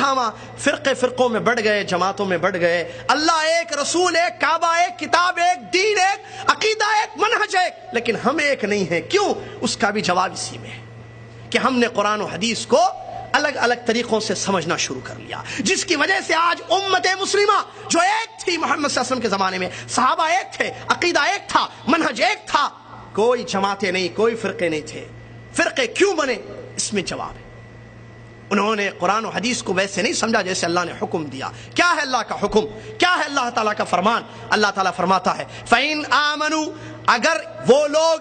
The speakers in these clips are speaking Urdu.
تھاما, فرقے فرقوں میں بڑھ گئے, جماعتوں میں بڑھ گئے. اللہ ایک, رسول ایک, کعبہ ایک, کتاب ایک, دین ایک, عقیدہ ایک, منہج ایک, لیکن ہم ایک نہیں ہیں. کیوں؟ اس کا بھی جواب اسی میں ہے کہ ہم نے قرآن و حدیث کو الگ الگ طریقوں سے سمجھنا شروع کر لیا, جس کی وجہ سے آج امت مسلمہ جو ایک تھی محمد صلی اللہ علیہ وسلم کے زمانے میں, صحابہ ایک تھے, عقیدہ ایک تھا, منہج ایک تھا, کوئی جماعتیں نہیں, کوئی فرقے نہیں تھے. فرقے کیوں بنے؟ اس میں جواب ہے. انہوں نے قرآن و حدیث کو ویسے نہیں سمجھا جیسے اللہ نے حکم دیا. کیا ہے اللہ کا حکم؟ کیا ہے اللہ تعالیٰ کا فرمان؟ اللہ تعالیٰ فرماتا ہے فَإِنْ آمَنُوا, اگر وہ لوگ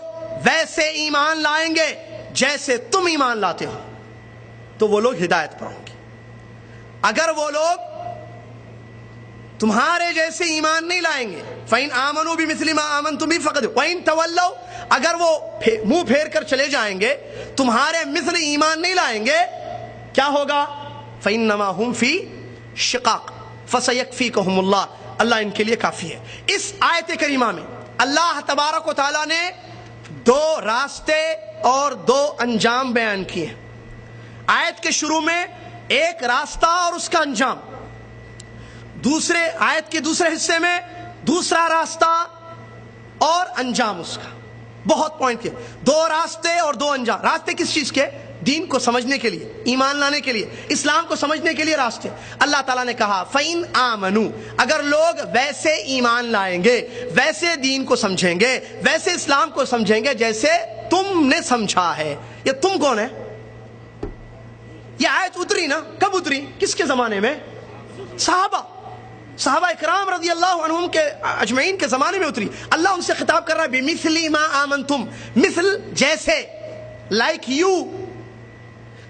ویسے ایمان لائیں گے جیسے تم ایمان لاتے ہو تو وہ لوگ ہدایت پر ہوں گے. اگر وہ لوگ تمہارے جیسے ایمان نہیں لائیں گے, فَإِنْ آمَنُوا بِمِثْلِ مَا آمَنْتُمْ بِهِ فَقَدْ وَإِنْ تَوَلَّوْا, اگر وہ منہ پھیر کر چلے جائیں گے, تمہارے مثل ایمان نہیں لائیں گے, کیا ہوگا؟ فَإِنَّمَا هُمْ فِي شِقَاقٍ فَسَيَكْفِيكَهُمُ اللَّهُ, اللہ ان کے لیے کافی ہے. اس آیت کریمہ میں اللہ تبارک و تعالیٰ نے دو راستے اور دو انجام بیان کیے ہیں. آیت کے شروع میں ایک راستہ اور اس کا انجام, دوسرے آیت کے دوسرے حصے میں دوسرا راستہ اور انجام اس کا. بہت پوائنٹ کیا, دو راستے اور دو انجام. راستے کس چیز کے؟ دین کو سمجھنے کے لیے, ایمان لانے کے لیے, اسلام کو سمجھنے کے لیے راستے. اللہ تعالیٰ نے کہا فَإِنْ آمَنُوا, اگر لوگ ویسے ایمان لائیں گے, ویسے دین کو سمجھیں گے, ویسے اسلام کو سمجھیں گے جیسے تم نے سمجھا ہے. یہ تم کون ہے؟ یہ آیت اتری نا, کب اتری, کس کے زمانے میں؟ صحابہ اکرام رضی اللہ عنہم کے اجمعین کے زمانے میں اتری. اللہ ان سے خطاب کر رہا ہے بِمِثْلِ مَا آمَنْتُمْ, مثل جیسے, لائک یو,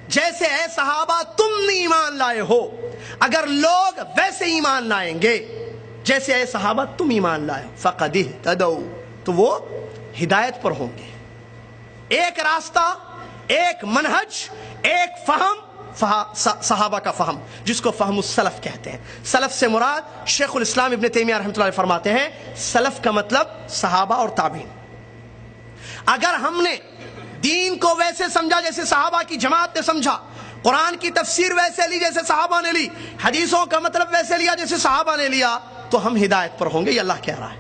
جیسے اے صحابہ تم نے ایمان لائے ہو. اگر لوگ ویسے ایمان لائیں گے جیسے اے صحابہ تم ایمان لائے ہو, فَقَدِ اهْتَدَوْا, تو وہ ہدایت پر ہوں گے. ایک راستہ, ایک منہج, ایک فہم, صحابہ کا فہم جس کو فہم السلف کہتے ہیں. سلف سے مراد شیخ الاسلام ابن تیمیہ رحمۃ اللہ علیہ فرماتے ہیں سلف کا مطلب صحابہ اور تابعین. اگر ہم نے دین کو ویسے سمجھا جیسے صحابہ کی جماعت نے سمجھا, قرآن کی تفسیر ویسے لی جیسے صحابہ نے لی, حدیثوں کا مطلب ویسے لیا جیسے صحابہ نے لیا, تو ہم ہدایت پر ہوں گے. یہ اللہ کہہ رہا ہے.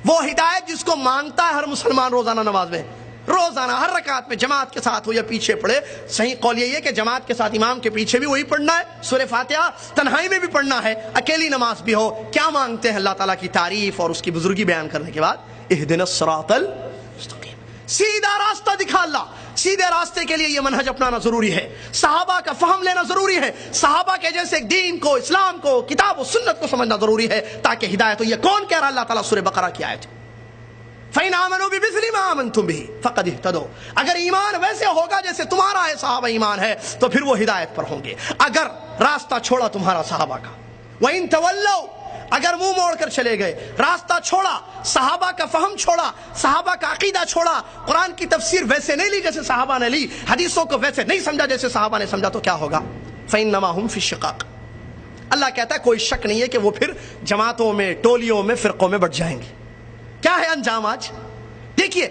وہ ہدایت جس کو مانگتا ہے ہر مسلمان روزانہ نماز میں, روزانہ ہر رکعت میں جماعت کے ساتھ ہو یا پیچھے پڑھے. صحیح قول یہ ہے کہ جماعت کے ساتھ امام کے پیچھے بھی وہی پڑھنا ہے, سورہ فاتحہ تنہائی میں بھی پڑھنا ہے, اکیلی نماز بھی ہو. کیا مانگتے ہیں اللہ تعالیٰ کی تعریف اور اس کی بزرگی بیان کرنے کے بعد, اہدنا الصراط المستقیم, سیدھا راستہ دکھا اللہ. سیدھے راستے کے لیے یہ منہج اپنانا ضروری ہے, صحابہ کا فہم لینا ضروری ہے, صحابہ کے جیسے دین کو, اسلام کو, کتاب و سنت کو سمجھنا ضروری ہے تاکہ ہدایت ہو. یہ کون کہہ رہا؟ اللہ تعالیٰ سورہ بقرہ کی آیت فَإِنْ آمَنُوا بِمِثْلِ مَا آمَنْتُمْ بِهِ فَقَدِ اهْتَدَوْا, اگر ایمان ویسے ہوگا جیسے تمہارا ہے, صحابہ ایمان ہے, تو پھر وہ ہدایت پر ہوں گے. اگر راستہ چھوڑا تمہارا صحابہ کا, وَإِنْ تَوَلَّوْا, اگر منہ موڑ کر چلے گئے, راستہ چھوڑا, صحابہ کا فہم چھوڑا, صحابہ کا عقیدہ چھوڑا, قرآن کی تفسیر ویسے نہیں لی جیسے صحابہ نے لی, حدیثوں کو ویسے نہیں سمجھا جیسے صحابہ نے سمجھا, تو کیا ہوگا؟ فَإِنَّمَا هُمْ فِي الشِّقَاقِ, اللہ کہتا ہے کوئی شک نہیں ہے کہ وہ پھر جماعتوں میں, ٹولیوں میں, فرقوں میں بٹ جائیں گے. کیا ہے انجام آج؟ دیکھیے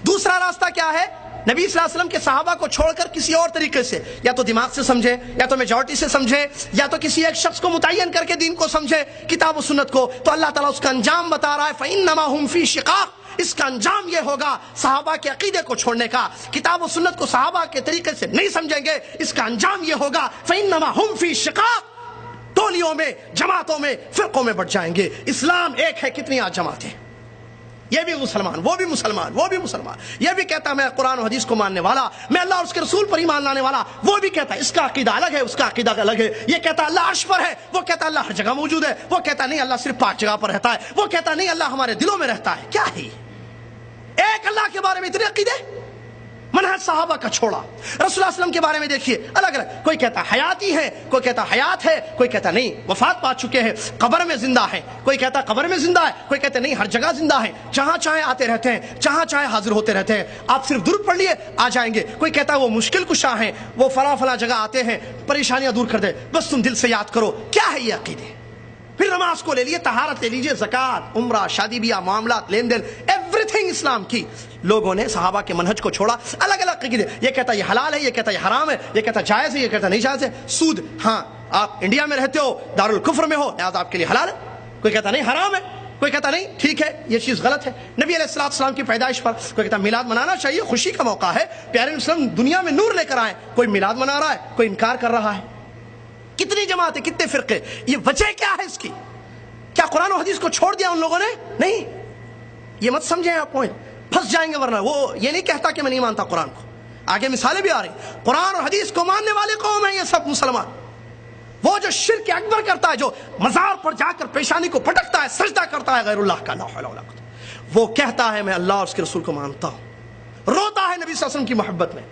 دوسرا راستہ کیا ہے. نبی صلی اللہ علیہ وسلم کے صحابہ کو چھوڑ کر کسی اور طریقے سے, یا تو دماغ سے سمجھے, یا تو میجورٹی سے سمجھے, یا تو کسی ایک شخص کو متعین کر کے دین کو سمجھے, کتاب و سنت کو, تو اللہ تعالیٰ اس کا انجام بتا رہا ہے فَإِنَّمَا هُمْ فِي شِقَاقٍ, اس کا انجام یہ ہوگا صحابہ کے عقیدے کو چھوڑنے کا, کتاب و سنت کو صحابہ کے طریقے سے نہیں سمجھیں گے, اس کا انجام یہ ہوگا فَإِنَّمَا هُمْ فِي شِقَاقٍ, ٹولیوں میں, جماعتوں میں, فرقوں میں بٹ جائیں گے. اسلام ایک ہے, کتنی آج جماعتیں, یہ بھی مسلمان, وہ بھی مسلمان, وہ بھی مسلمان, یہ بھی کہتا ہے میں قرآن و حدیث کو ماننے والا, میں اللہ اور اس کے رسول پر ایمان لانے والا, وہ بھی کہتا ہے اس کا عقیدہ الگ ہے, اس کا عقیدہ الگ ہے. یہ کہتا ہے اللہ عرش پر ہے, وہ کہتا ہے اللہ ہر جگہ موجود ہے, وہ کہتا نہیں اللہ صرف پاک جگہ پر رہتا ہے, وہ کہتا نہیں اللہ ہمارے دلوں میں رہتا ہے. کیا ہے ایک اللہ کے بارے میں اتنے عقیدے؟ منہج صحابہ کا چھوڑا. رسول اللہ صلی اللہ علیہ وسلم کے بارے میں دیکھیے الگ الگ, کوئی کہتا حیاتی ہے, کوئی کہتا حیات ہے, کوئی کہتا نہیں وفات پا چکے ہیں, قبر میں زندہ ہے, کوئی کہتا قبر میں زندہ ہے, کوئی کہتا نہیں ہر جگہ زندہ ہے, جہاں چاہے آتے رہتے ہیں, جہاں چاہے حاضر ہوتے رہتے ہیں, آپ صرف درود پڑھ لیے آ جائیں گے. کوئی کہتا وہ مشکل کشا ہیں, وہ فلاں فلاں جگہ آتے ہیں, پریشانیاں دور کر دے, بس تم دل سے یاد کرو. کیا ہے یہ عقیدے؟ پھر نماز کو لے لیے, طہارت لے لیجیے, زکوٰۃ, عمرہ, شادی بیاہ, معاملات, لین دین, ایوری تھنگ اسلام کی. لوگوں نے صحابہ کے منہج کو چھوڑا, الگ الگ عقیدے. یہ کہتا یہ حلال ہے, یہ کہتا یہ حرام ہے, یہ کہتا جائز ہے, یہ کہتا نہیں جائز ہے. سود, ہاں آپ انڈیا میں رہتے ہو، دارالکفر میں ہو، لہٰذا آپ کے لیے حلال ہے، کوئی کہتا نہیں حرام ہے، کوئی کہتا نہیں ٹھیک ہے یہ چیز غلط ہے۔ نبی علیہ السلام کی پیدائش پر کوئی کہتا میلاد منانا چاہیے، خوشی کا موقع ہے، پیارے وسلم دنیا میں نور لے کر آئے، کوئی میلاد منا رہا ہے، کوئی انکار کر رہا ہے۔ کتنی جماعتیں، کتنے فرقے، یہ وجہ کیا ہے اس کی؟ کیا قرآن و حدیث کو چھوڑ دیا ان لوگوں نے؟ نہیں، یہ مت سمجھیں آپ پوائنٹ، پھنس جائیں گے، ورنہ وہ یہ نہیں کہتا کہ میں نہیں مانتا قرآن کو، آگے مثالیں بھی آ رہی، قرآن اور حدیث کو ماننے والے قوم ہیں یہ سب مسلمان۔ وہ جو شرک اکبر کرتا ہے، جو مزار پر جا کر پیشانی کو پٹکتا ہے، سجدہ کرتا ہے غیر اللہ کا، لا حول ولا قوت، وہ کہتا ہے میں اللہ اور اس کے رسول کو مانتا ہوں، روتا ہے نبی صلی اللہ علیہ وسلم کی محبت میں،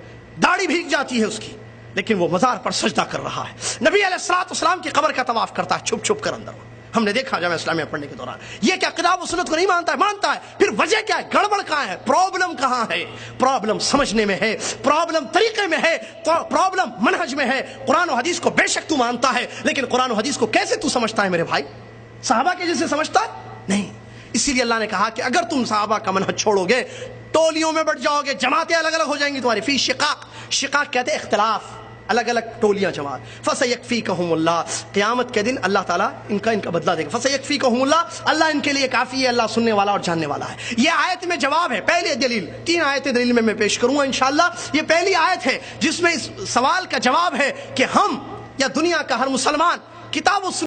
داڑھی بھیگ جاتی ہے اس کی، لیکن وہ مزار پر سجدہ کر رہا ہے، نبی علیہ السلام کی قبر کا طواف کرتا ہے چھپ چھپ کر اندر، ہم نے دیکھا جامعہ اسلامیہ پڑھنے کے دوران۔ یہ کیا کتاب و سنت کو نہیں مانتا ہے؟ مانتا ہے، پھر وجہ کیا ہے؟ گڑبڑ کہاں ہے؟ پرابلم کہاں ہے؟ پرابلم سمجھنے میں ہے، پرابلم طریقے میں ہے، پرابلم منہج میں ہے۔ قرآن و حدیث کو بے شک تو مانتا ہے، لیکن قرآن و حدیث کو کیسے تو سمجھتا ہے میرے بھائی؟ صحابہ کے جیسے سمجھتا ہے؟ نہیں۔ اسی لیے اللہ نے کہا کہ اگر تم صحابہ کا منہج چھوڑو گے، ٹولیوں میں بٹ جاؤ گے، جماعتیں الگ الگ ہو جائیں گی تمہاری، فی شقاق، شقاق کہتے ہیں اختلاف، الگ الگ ٹولیاں جماعت، فسیکفیکہم اللہ، قیامت کے دن اللہ تعالیٰ ان کا بدلہ دے گا، فسیکفیکہم اللہ، اللہ ان کے لیے کافی ہے، اللہ سننے والا اور جاننے والا ہے۔ یہ آیت میں جواب ہے، پہلی دلیل، 3 آیتیں دلیل میں پیش کروں گا انشاءاللہ۔ یہ پہلی آیت ہے جس میں اس سوال کا جواب ہے کہ ہم یا دنیا کا ہر مسلمان کتاب و